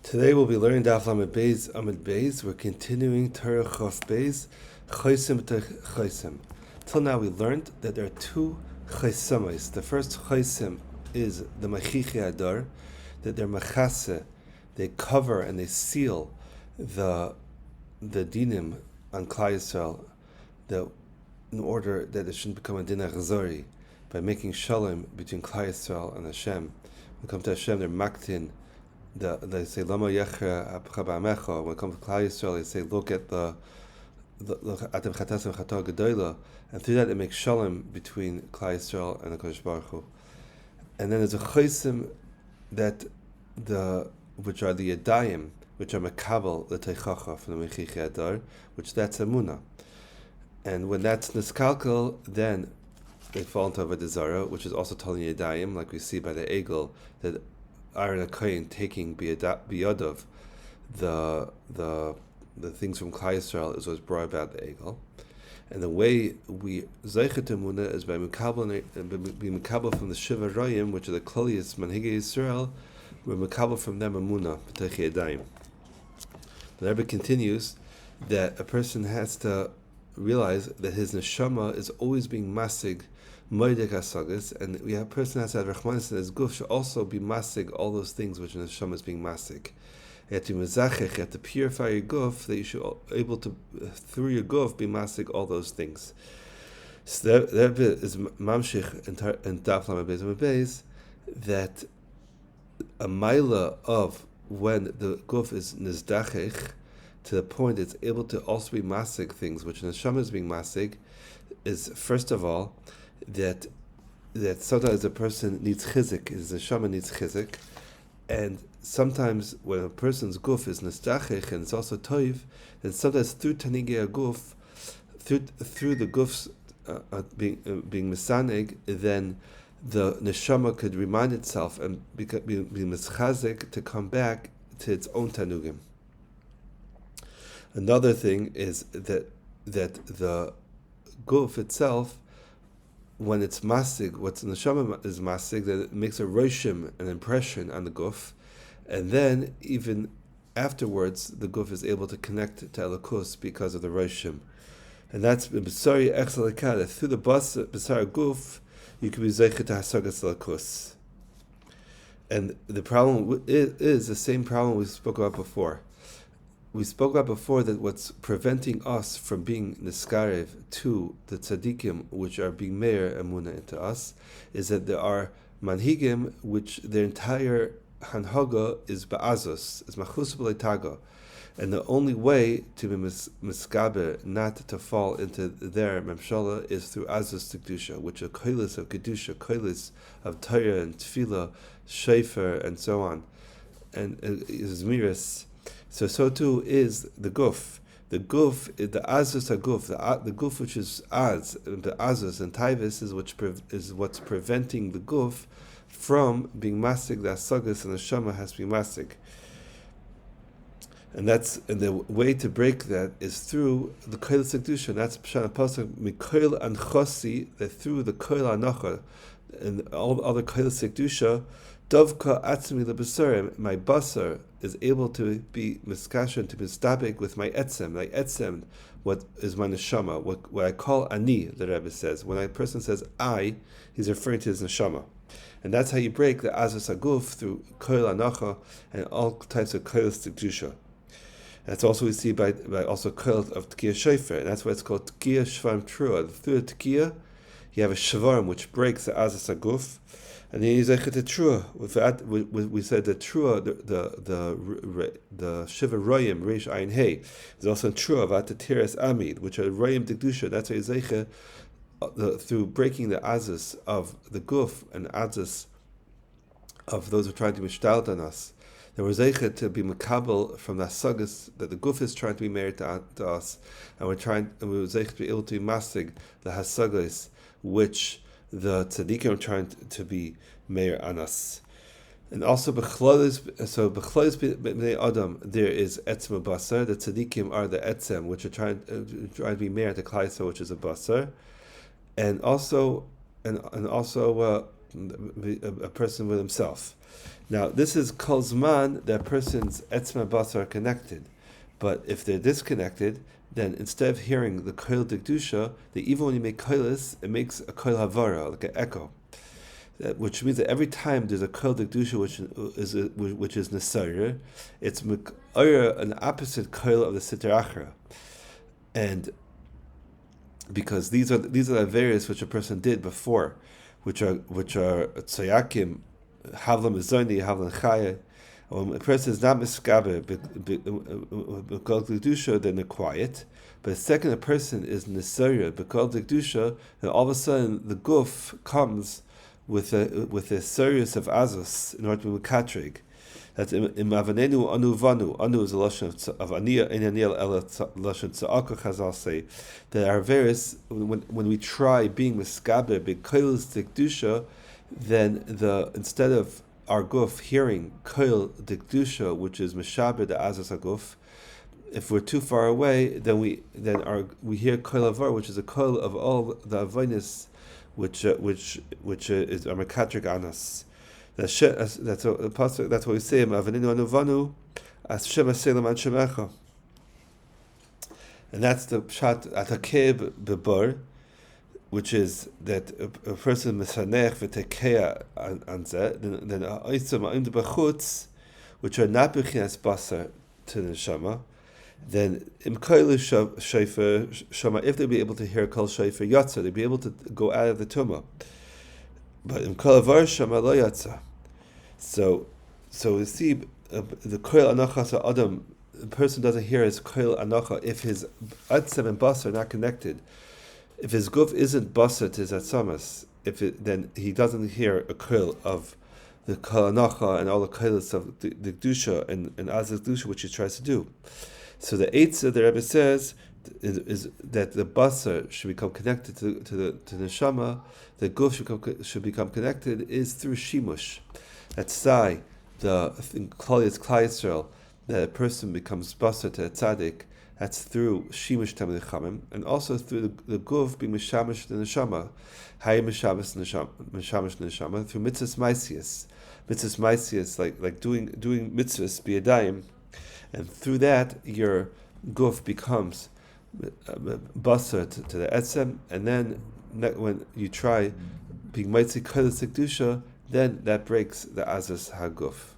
Today we'll be learning Daf Lamed Beis, Amud Beis. We're continuing Torah Chof Beis, Chosem betach Chosem. Till now we learned that there are two Chosemis. The first Chosem is the Machichi Adar, that they're Machase, they cover and they seal the dinim on Klal Yisrael, that in order that it shouldn't become a din achzori, by making shalom between Klal Yisrael and Hashem. When we come to Hashem, they're maktin. They say Lama Yechra Amecha. When it comes to Klal Yisrael, they say look at the Atem Chatasem Chatah Gedola, and through that they make shalom between Klal Yisrael and the Kodesh Baruch Hu. And then there's a Chosim which are the Yadayim, which are Mekabel the Teichacha from the Mechichi Adar, which that's Emunah. And when that's Niskalkel, then they fall into Avodah Zarah, which is also telling Yadayim, like we see by the Egel, that Aaron HaKohen taking biyadav the things from Klal Yisrael is what's brought about the Egel. And the way we zeichet emunah is by mekabel from the Shiva Royim, which are the Klolius Manhigei Yisrael. We're mekabel from them emunah b'tech yadayim. The Rebbe continues that a person has to realize that his neshama is always being masig moedek hasagas, and a person has to have rachmanis in his guf should also be masig all those things which the neshama is being masig. You have to mezachech, you have to purify your guf, that you should be able to, through your guf, be masig all those things. So that is mamshich in Daf Lamed Beis that a maila of when the guf is nizdachech to the point it's able to also be masig things which the neshama is being masig, is first of all that sometimes a person needs chizik, his neshama needs chizik, and sometimes when a person's guf is nistachich and it's also toiv, then sometimes through tanigei guf, through the guf's being misaneg, then the neshama could remind itself and be mischazik to come back to its own tanugim. Another thing is that the guf itself, when it's masig, what's in the neshama is masig, that it makes a roshim, an impression on the guf, and then even afterwards the guf is able to connect to Elokus because of the roshim, and that's b'sari echzalakah, that through the b'sar guf you can be zeichet to hasagas Elokus. And the problem is the same problem we spoke about before. We spoke about before that what's preventing us from being niskarev to the tzaddikim, which are being meir emunah into us, is that there are manhigim which their entire hanhaga is ba'azus, is machus b'leitaga, and the only way to be miskaber, not to fall into their memshala, is through azus kedusha, which are koilis of kedusha, koilis of Torah and tefillah, shofar, and so on, and zmiris. So too is the guf. The guf, the azus haguf, the guf which is az, the azus and taivus is what's preventing the guf from being masig. The asagas and the shama has to be masig, and the way to break that is through the koil sedusha. That's pshat pasuk mikoil and chosi, that through the koil anacha and all the other koil sedusha. Dovka atzmi lebesarim, my basar is able to be miskashen, to be stabik with my etzem, what is my neshama, what I call ani, the Rebbe says. When a person says I, he's referring to his neshama. And that's how you break the azus aguf through koil anacha and all types of koil stikdusha. That's also we see by also koil of tkiya shofar, and that's why it's called tkiya shvarm trua. Through the tkiya, you have a shvarm which breaks the azus aguf. And then he's like the trua. We said the trua, the shiva royim reish ayin hey, is also trua of atatiras amid, which are royim dikdusha. That's why Yizaycha, through breaking the azus of the guf and azus of those who are trying to mishtalt on us, there was Yizaycha to be makabel from the asagas that the guf is trying to be married to us, and we were Yizaycha to be able to be masig the hasagas which the tzaddikim are trying to be meir on us. And also b'chlolis b'nei adam, there is etzem basar. The tzaddikim are the etzem which are trying to be meir to Klal Yisrael, which is a basar, and also a person with himself. Now, this is kol zman that person's etzma basar are connected. But if they're disconnected, then instead of hearing the koil dikdusha, even when you make koilis, it makes a koil havara, like an echo. Which means that every time there's a koil dikdusha which is nesayr, it's an opposite koil of the sitter achra. And because these are the various which a person did before, which are tzayakim, havlam izoni, havlam chaya. When a person is not miskaber b'kol kedusha, then they're quiet. But the second a person is nesayr b'kol kedusha, then all of a sudden the guf comes with a serious of azus in order to be mekatrig. That's im avanenu anu vanu. Anu is a lashon of aniya in aniyel ela lashon tza'aka. Chazal say there are various when we try being miskaber b'kol kedusha, then instead of our guf hearing koil dikdusha, which is meshaber the azas aguf, if we're too far away, then we hear koil avar, which is a koil of all the avonis, which is a mekatrik anas. That's what we say. Avaninu anuvanu as shema selam an shemecha, and that's the pshat atakeb bebor, which is that a person mesanech v'tekeya anzeh, then oitzim ha'im b'chutz, which are not b'chinas basar to the neshama, then im koil shofar shama, if they'll be able to hear kol shofar yatsa, they'll be able to go out of the tumah. But im kol avar shama lo yatsa. So you see, the koil anachas adam, the person doesn't hear his koil anacha if his atzem and basar are not connected. If his guf isn't basar to his atzamas, then he doesn't hear a koil of the kol anacha and all the koilis of the kedusha and azaz kedusha, which he tries to do. So the eitzah the Rebbe says is that the basar should become connected to the neshama. The guf should become connected is through shimush. That's sai. In Klal Yisrael, that a person becomes basar to a tzaddik. That's through shimush tamid chamim, and also through the guf being mishamish the neshama, hay mishamish neshama through mitzvahs maisius, like doing mitzvahs biyadayim, and through that your guf becomes basar to the etzem, and then when you try being mitzi kodesh kedusha, then that breaks the azas haguf.